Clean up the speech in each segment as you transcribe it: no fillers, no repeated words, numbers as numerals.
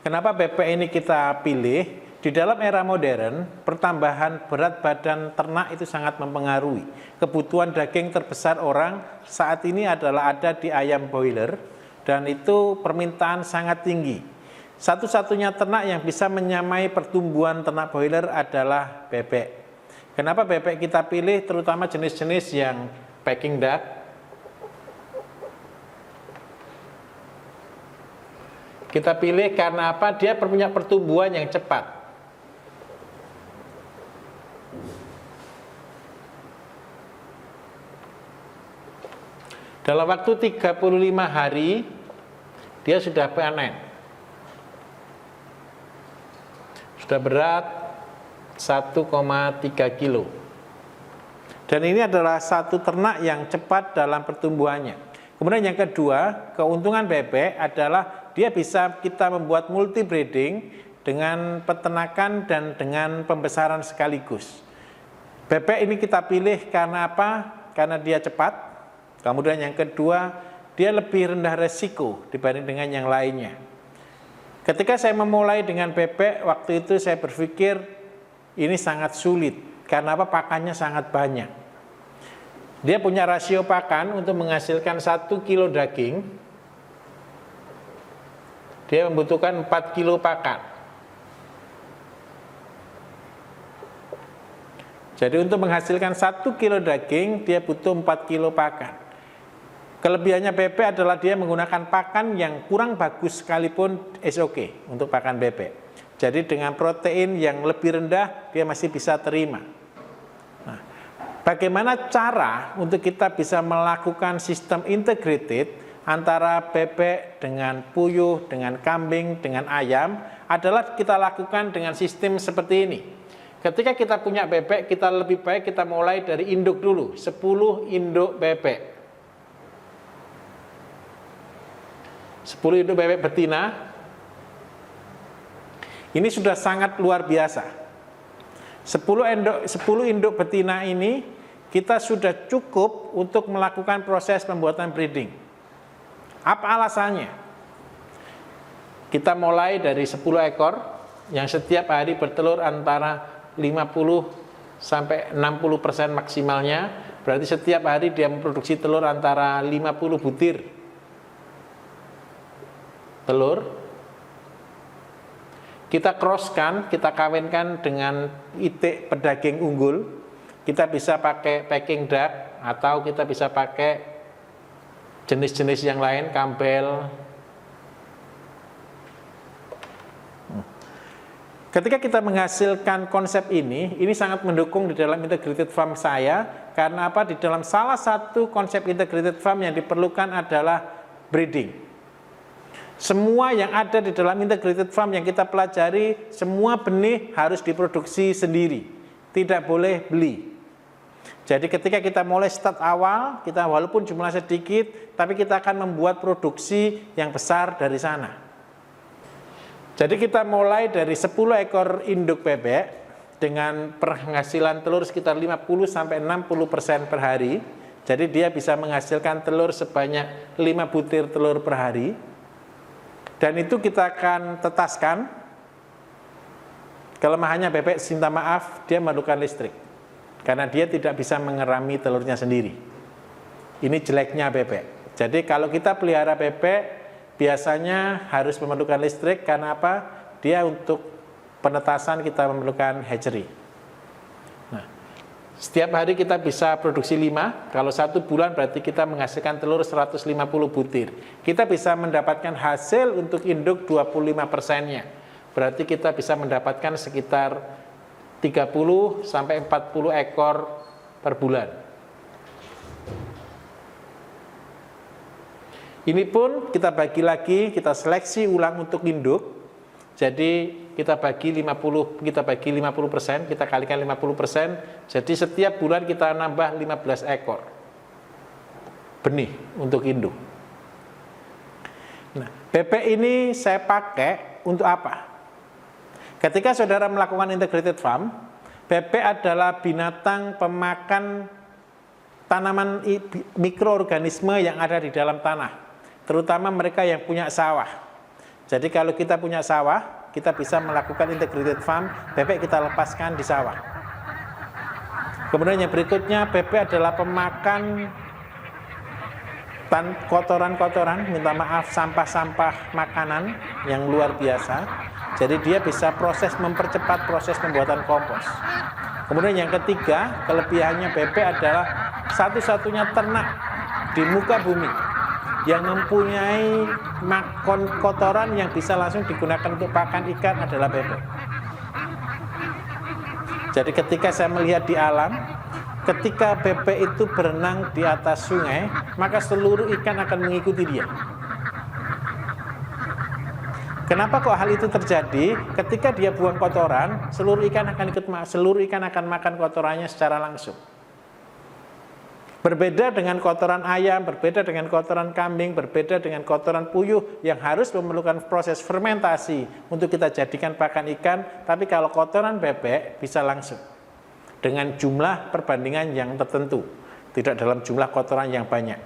Kenapa bebek ini kita pilih? Di dalam era modern, pertambahan berat badan ternak itu sangat mempengaruhi. Kebutuhan daging terbesar orang saat ini adalah ada di ayam broiler, dan itu permintaan sangat tinggi. Satu-satunya ternak yang bisa menyamai pertumbuhan ternak broiler adalah bebek. Kenapa bebek kita pilih, terutama jenis-jenis yang Peking duck? Kita pilih karena apa? Dia punya pertumbuhan yang cepat. Dalam waktu 35 hari, dia sudah panen. Sudah berat 1,3 kilo. Dan ini adalah satu ternak yang cepat dalam pertumbuhannya. Kemudian yang kedua, keuntungan bebek adalah dia bisa kita membuat multi breeding dengan peternakan dan dengan pembesaran sekaligus. Bebek ini kita pilih karena apa? Karena dia cepat. Kemudian yang kedua, dia lebih rendah resiko dibanding dengan yang lainnya. Ketika saya memulai dengan bebek, waktu itu saya berpikir ini sangat sulit. Karena apa? Pakannya sangat banyak. Dia punya rasio pakan untuk menghasilkan 1 kilo daging. Dia membutuhkan 4 kilo pakan. Jadi untuk menghasilkan 1 kilo daging, dia butuh 4 kilo pakan. Kelebihannya bebek adalah dia menggunakan pakan yang kurang bagus sekalipun is okay untuk pakan bebek. Jadi dengan protein yang lebih rendah, dia masih bisa terima. Nah, bagaimana cara untuk kita bisa melakukan sistem integrated antara bebek dengan puyuh, dengan kambing, dengan ayam, adalah kita lakukan dengan sistem seperti ini. Ketika kita punya bebek, kita lebih baik kita mulai dari induk dulu, 10 induk bebek. 10 induk bebek betina. Ini sudah sangat luar biasa. 10 induk betina ini kita sudah cukup untuk melakukan proses pembuatan breeding. Apa alasannya? Kita mulai dari 10 ekor yang setiap hari bertelur antara 50 sampai 60% maksimalnya. Berarti setiap hari dia memproduksi telur antara 50 butir telur. Kita crosskan, kita kawinkan dengan itik pedaging unggul. Kita bisa pakai Peking duck atau kita bisa pakai jenis-jenis yang lain, Campbell. Ketika kita menghasilkan konsep ini sangat mendukung di dalam integrated farm saya. Karena apa? Di dalam salah satu konsep integrated farm yang diperlukan adalah breeding. Semua yang ada di dalam integrated farm yang kita pelajari, semua benih harus diproduksi sendiri, tidak boleh beli. Jadi ketika kita mulai start awal, kita walaupun jumlah sedikit, tapi kita akan membuat produksi yang besar dari sana. Jadi kita mulai dari 10 ekor induk bebek dengan penghasilan telur sekitar 50-60% per hari. Jadi dia bisa menghasilkan telur sebanyak 5 butir telur per hari. Dan itu kita akan tetaskan. Kelemahannya bebek, minta maaf, dia memerlukan listrik. Karena dia tidak bisa mengerami telurnya sendiri. Ini jeleknya bebek. Jadi kalau kita pelihara bebek, biasanya harus memerlukan listrik. Karena apa? Dia untuk penetasan kita memerlukan hatchery. Nah, setiap hari kita bisa produksi 5. Kalau 1 bulan berarti kita menghasilkan telur 150 butir. Kita bisa mendapatkan hasil untuk induk 25%-nya. Berarti kita bisa mendapatkan sekitar 30 sampai 40 ekor per bulan. Ini pun kita bagi lagi, kita seleksi ulang untuk induk. Jadi kita bagi 50%, kita kalikan 50%. Jadi setiap bulan kita nambah 15 ekor benih untuk induk. Nah, bebek ini saya pakai untuk apa? Ketika saudara melakukan integrated farm, bebek adalah binatang pemakan tanaman mikroorganisme yang ada di dalam tanah, terutama mereka yang punya sawah. Jadi kalau kita punya sawah, kita bisa melakukan integrated farm, bebek kita lepaskan di sawah. Kemudian yang berikutnya, bebek adalah pemakan kotoran-kotoran, minta maaf, sampah-sampah makanan yang luar biasa. Jadi dia bisa mempercepat proses pembuatan kompos. Kemudian yang ketiga, kelebihannya bebek adalah satu-satunya ternak di muka bumi yang mempunyai kotoran yang bisa langsung digunakan untuk pakan ikan adalah bebek. Jadi ketika saya melihat di alam, ketika bebek itu berenang di atas sungai, maka seluruh ikan akan mengikuti dia. Kenapa kok hal itu terjadi? Ketika dia buang kotoran, seluruh ikan akan makan kotorannya secara langsung. Berbeda dengan kotoran ayam, berbeda dengan kotoran kambing, berbeda dengan kotoran puyuh yang harus memerlukan proses fermentasi untuk kita jadikan pakan ikan, tapi kalau kotoran bebek bisa langsung dengan jumlah perbandingan yang tertentu, tidak dalam jumlah kotoran yang banyak.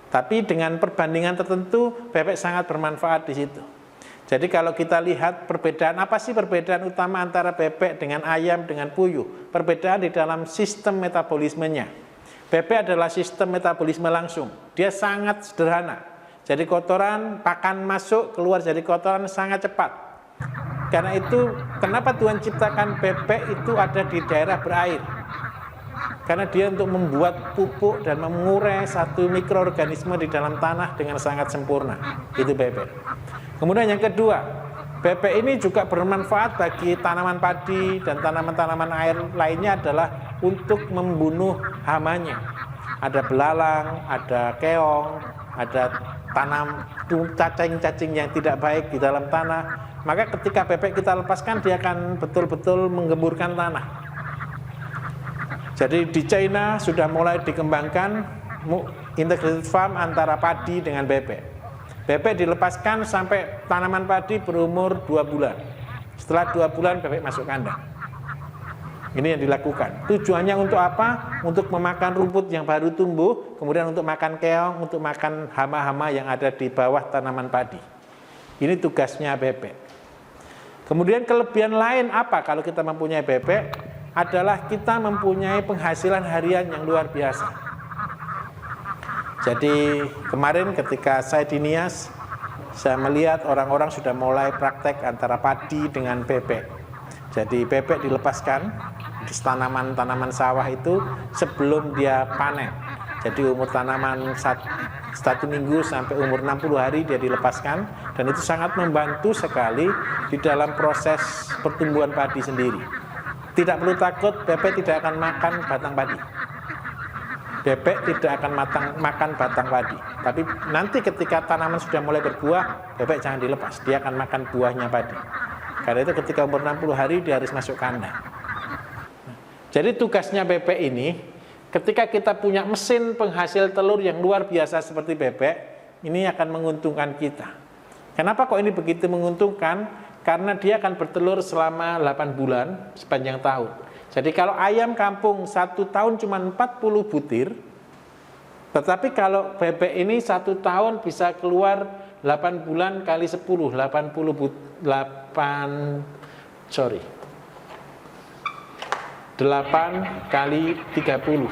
Tapi dengan perbandingan tertentu, bebek sangat bermanfaat di situ. Jadi kalau kita lihat perbedaan, apa sih perbedaan utama antara bebek dengan ayam dengan puyuh? Perbedaan di dalam sistem metabolismenya. Bebek adalah sistem metabolisme langsung. Dia sangat sederhana. Jadi kotoran, pakan masuk, keluar jadi kotoran sangat cepat. Karena itu, kenapa Tuhan ciptakan bebek itu ada di daerah berair? Karena dia untuk membuat pupuk dan mengurai satu mikroorganisme di dalam tanah dengan sangat sempurna. Itu bebek. Kemudian yang kedua, bebek ini juga bermanfaat bagi tanaman padi dan tanaman-tanaman air lainnya adalah untuk membunuh hamanya. Ada belalang, ada keong, ada cacing-cacing yang tidak baik di dalam tanah. Maka ketika bebek kita lepaskan, dia akan betul-betul menggemburkan tanah. Jadi di China sudah mulai dikembangkan integrated farm antara padi dengan bebek. Bebek dilepaskan sampai tanaman padi berumur 2 bulan. Setelah 2 bulan bebek masuk kandang. Ini yang dilakukan. Tujuannya untuk apa? Untuk memakan rumput yang baru tumbuh, kemudian untuk makan keong, untuk makan hama-hama yang ada di bawah tanaman padi. Ini tugasnya bebek. Kemudian kelebihan lain apa kalau kita mempunyai bebek? Adalah kita mempunyai penghasilan harian yang luar biasa. Jadi kemarin ketika saya di Nias, saya melihat orang-orang sudah mulai praktek antara padi dengan bebek. Jadi bebek dilepaskan di tanaman-tanaman sawah itu sebelum dia panen. Jadi umur tanaman 1 minggu sampai umur 60 hari dia dilepaskan, dan itu sangat membantu sekali di dalam proses pertumbuhan padi sendiri. Tidak perlu takut, bebek tidak akan makan batang padi. Bebek tidak akan makan batang padi. Tapi nanti ketika tanaman sudah mulai berbuah, bebek jangan dilepas. Dia akan makan buahnya padi. Karena itu ketika umur 60 hari dia harus masuk kandang. Jadi tugasnya bebek ini, ketika kita punya mesin penghasil telur yang luar biasa seperti bebek, ini akan menguntungkan kita. Kenapa kok ini begitu menguntungkan? Karena dia akan bertelur selama 8 bulan sepanjang tahun. Jadi kalau ayam kampung 1 tahun cuma 40 butir, tetapi kalau bebek ini 1 tahun bisa keluar 8 bulan kali 10, 8 kali 30,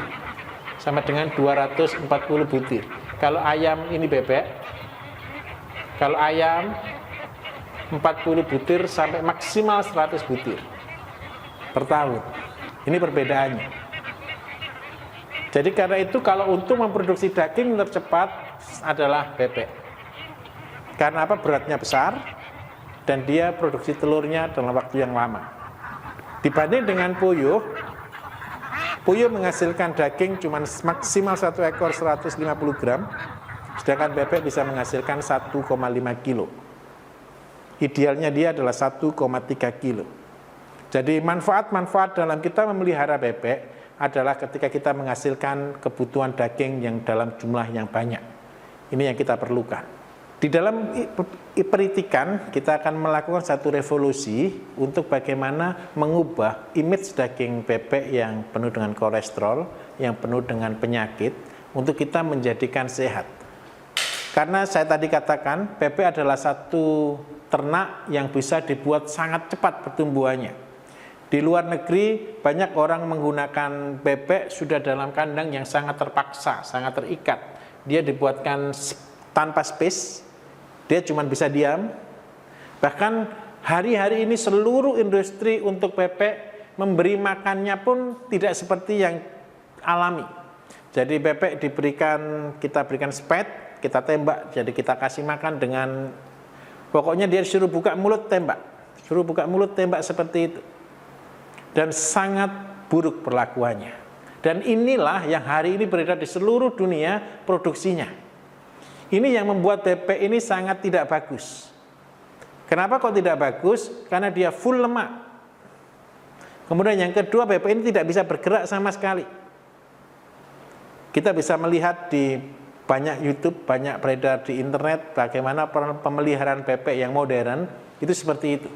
sama dengan 240 butir. Kalau ayam ini bebek, kalau ayam 40 butir sampai maksimal 100 butir per tahun. Ini perbedaannya. Jadi karena itu kalau untuk memproduksi daging tercepat adalah bebek. Karena apa? Beratnya besar dan dia produksi telurnya dalam waktu yang lama. Dibanding dengan puyuh, puyuh menghasilkan daging cuma maksimal 1 ekor 150 gram, sedangkan bebek bisa menghasilkan 1,5 kilo. Idealnya dia adalah 1,3 kilo. Jadi manfaat-manfaat dalam kita memelihara bebek adalah ketika kita menghasilkan kebutuhan daging yang dalam jumlah yang banyak. Ini yang kita perlukan. Di dalam peritikan kita akan melakukan satu revolusi untuk bagaimana mengubah image daging bebek yang penuh dengan kolesterol, yang penuh dengan penyakit, untuk kita menjadikan sehat. Karena saya tadi katakan bebek adalah satu ternak yang bisa dibuat sangat cepat pertumbuhannya. Di luar negeri banyak orang menggunakan bebek sudah dalam kandang yang sangat terpaksa, sangat terikat. Dia dibuatkan tanpa space, dia cuma bisa diam. Bahkan hari-hari ini seluruh industri untuk bebek memberi makannya pun tidak seperti yang alami. Jadi bebek kita berikan spet, kita tembak, jadi kita kasih makan dengan, pokoknya dia suruh buka mulut tembak, suruh buka mulut tembak seperti itu, dan sangat buruk perlakuannya. Dan inilah yang hari ini beredar di seluruh dunia produksinya. Ini yang membuat bebek ini sangat tidak bagus. Kenapa kok tidak bagus? Karena dia full lemak. Kemudian yang kedua, bebek ini tidak bisa bergerak sama sekali. Kita bisa melihat di banyak YouTube, banyak beredar di internet bagaimana pemeliharaan bebek yang modern itu seperti itu.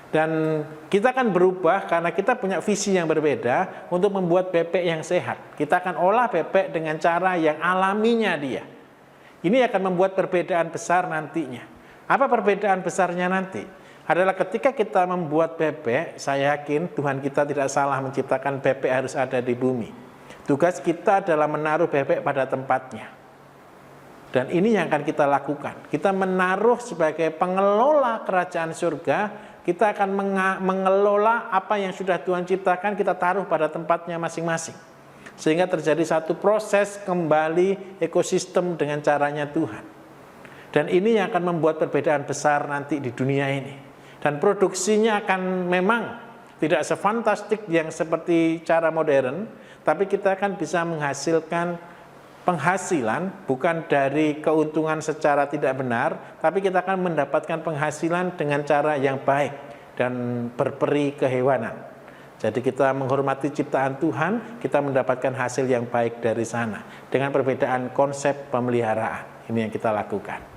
Dan kita akan berubah karena kita punya visi yang berbeda untuk membuat bebek yang sehat. Kita akan olah bebek dengan cara yang alaminya dia. Ini akan membuat perbedaan besar nantinya. Apa perbedaan besarnya nanti? Adalah ketika kita membuat bebek, saya yakin Tuhan kita tidak salah menciptakan bebek harus ada di bumi. Tugas kita adalah menaruh bebek pada tempatnya. Dan ini yang akan kita lakukan. Kita menaruh sebagai pengelola kerajaan surga, kita akan mengelola apa yang sudah Tuhan ciptakan, kita taruh pada tempatnya masing-masing. Sehingga terjadi satu proses kembali ekosistem dengan caranya Tuhan. Dan ini yang akan membuat perbedaan besar nanti di dunia ini. Dan produksinya akan memang tidak sefantastik yang seperti cara modern, tapi kita akan bisa menghasilkan penghasilan bukan dari keuntungan secara tidak benar, tapi kita akan mendapatkan penghasilan dengan cara yang baik dan berperi kehewanan. Jadi kita menghormati ciptaan Tuhan, kita mendapatkan hasil yang baik dari sana dengan perbedaan konsep pemeliharaan. Ini yang kita lakukan.